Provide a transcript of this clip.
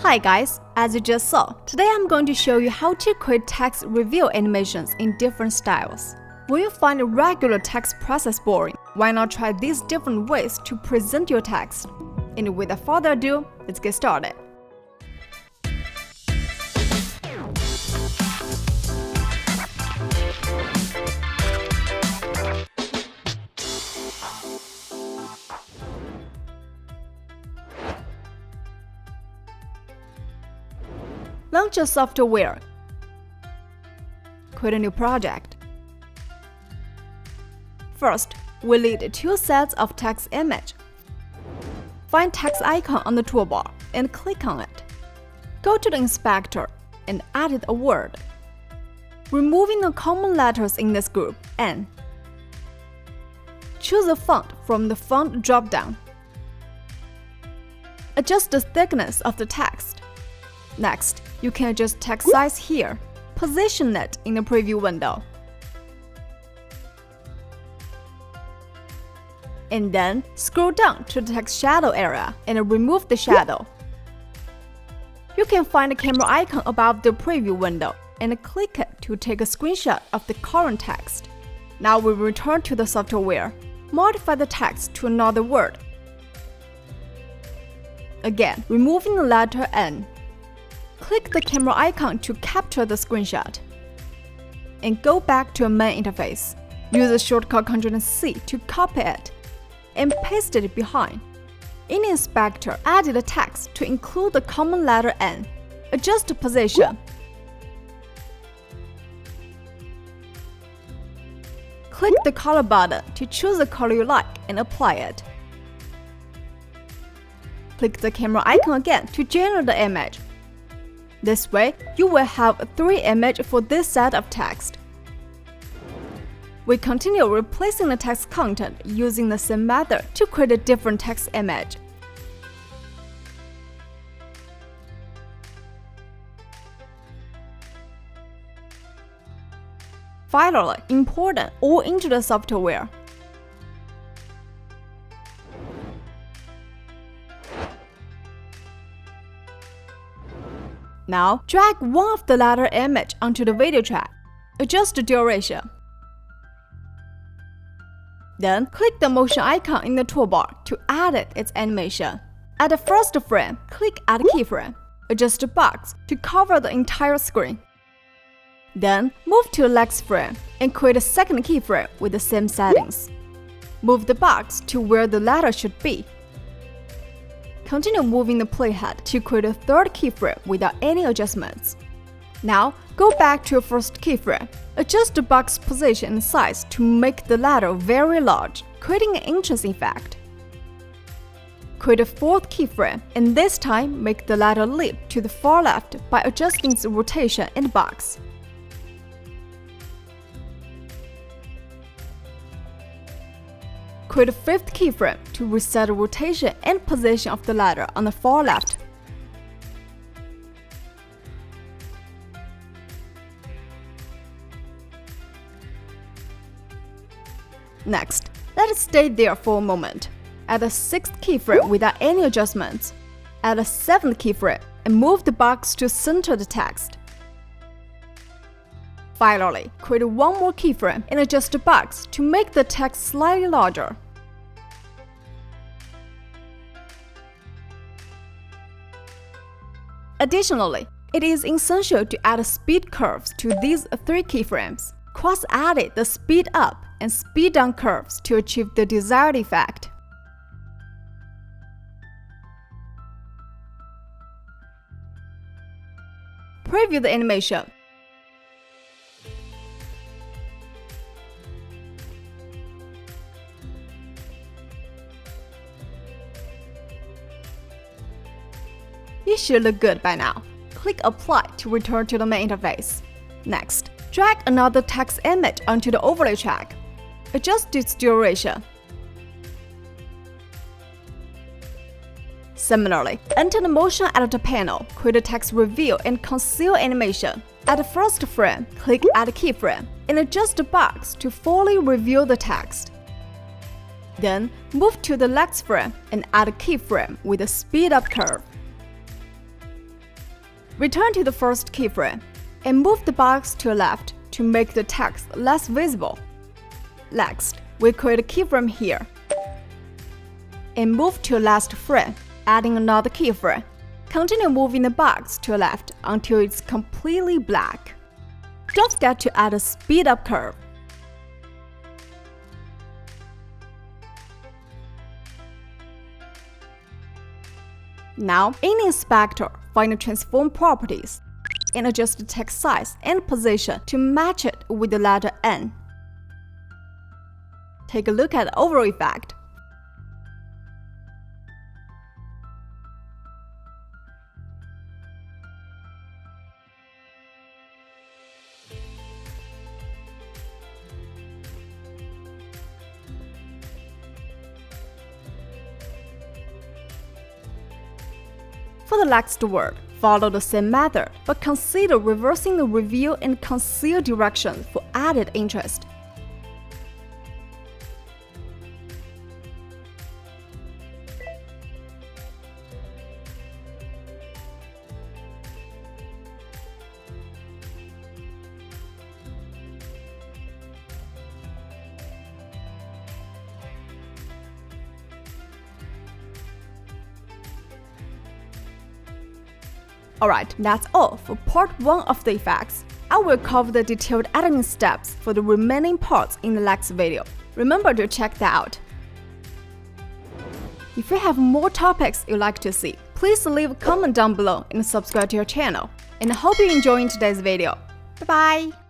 Hi guys, as you just saw, today I'm going to show you how to create text reveal animations in different styles. When you find regular text process boring, why not try these different ways to present your text? And without further ado, let's get started. Launch a software. Create a new project. First, we need two sets of text image. Find text icon on the toolbar and click on it. Go to the inspector and edit a word, removing the common letters in this group N. Choose a font from the font drop-down. Adjust the thickness of the text. Next, you can adjust text size here. Position it in the preview window. And then scroll down to the text shadow area and remove the shadow. You can find the camera icon above the preview window and click it to take a screenshot of the current text. Now we return to the software. Modify the text to another word. Again, removing the letter N. Click the camera icon to capture the screenshot. And go back to your main interface. Use the shortcut Ctrl+C to copy it and paste it behind. In the inspector, edit the text to include the common letter N. Adjust the position. Click the color button to choose the color you like and apply it. Click the camera icon again to generate the image. This way, you will have 3 images for this set of text. We continue replacing the text content using the same method to create a different text image. Finally, import them all into the software. Now, drag one of the latter image onto the video track. Adjust the duration. Then, click the motion icon in the toolbar to edit its animation. At the first frame, click Add Keyframe. Adjust the box to cover the entire screen. Then, move to the next frame and create a second keyframe with the same settings. Move the box to where the letter should be. Continue moving the playhead to create a third keyframe without any adjustments. Now, go back to your first keyframe. Adjust the box position and size to make the letter very large, creating an entrance effect. Create a fourth keyframe, and this time make the letter leap to the far left by adjusting its rotation in the box. Create a fifth keyframe to reset the rotation and position of the letter on the far left. Next, let it stay there for a moment. Add a sixth keyframe without any adjustments. Add a seventh keyframe and move the box to center the text. Finally, create one more keyframe and adjust the box to make the text slightly larger. Additionally, it is essential to add speed curves to these 3 keyframes. Cross-edit the speed up and speed down curves to achieve the desired effect. Preview the animation. It should look good by now. Click Apply to return to the main interface. Next, drag another text image onto the overlay track. Adjust its duration. Similarly, enter the motion editor panel, create a text reveal and conceal animation. At the first frame, click Add Keyframe and adjust the box to fully reveal the text. Then, move to the next frame and add a keyframe with a speed up curve. Return to the first keyframe and move the box to the left to make the text less visible. Next, we create a keyframe here and move to the last frame, adding another keyframe. Continue moving the box to the left until it's completely black. Don't forget to add a speed up curve. Now, in the inspector, find the transform properties and adjust the text size and position to match it with the letter N. Take a look at the overall effect. For the next word, follow the same method, but consider reversing the reveal and conceal direction for added interest. Alright, that's all for part 1 of the effects. I will cover the detailed editing steps for the remaining parts in the next video. Remember to check that out. If you have more topics you'd like to see, please leave a comment down below and subscribe to our channel. And I hope you're enjoying today's video. Bye bye!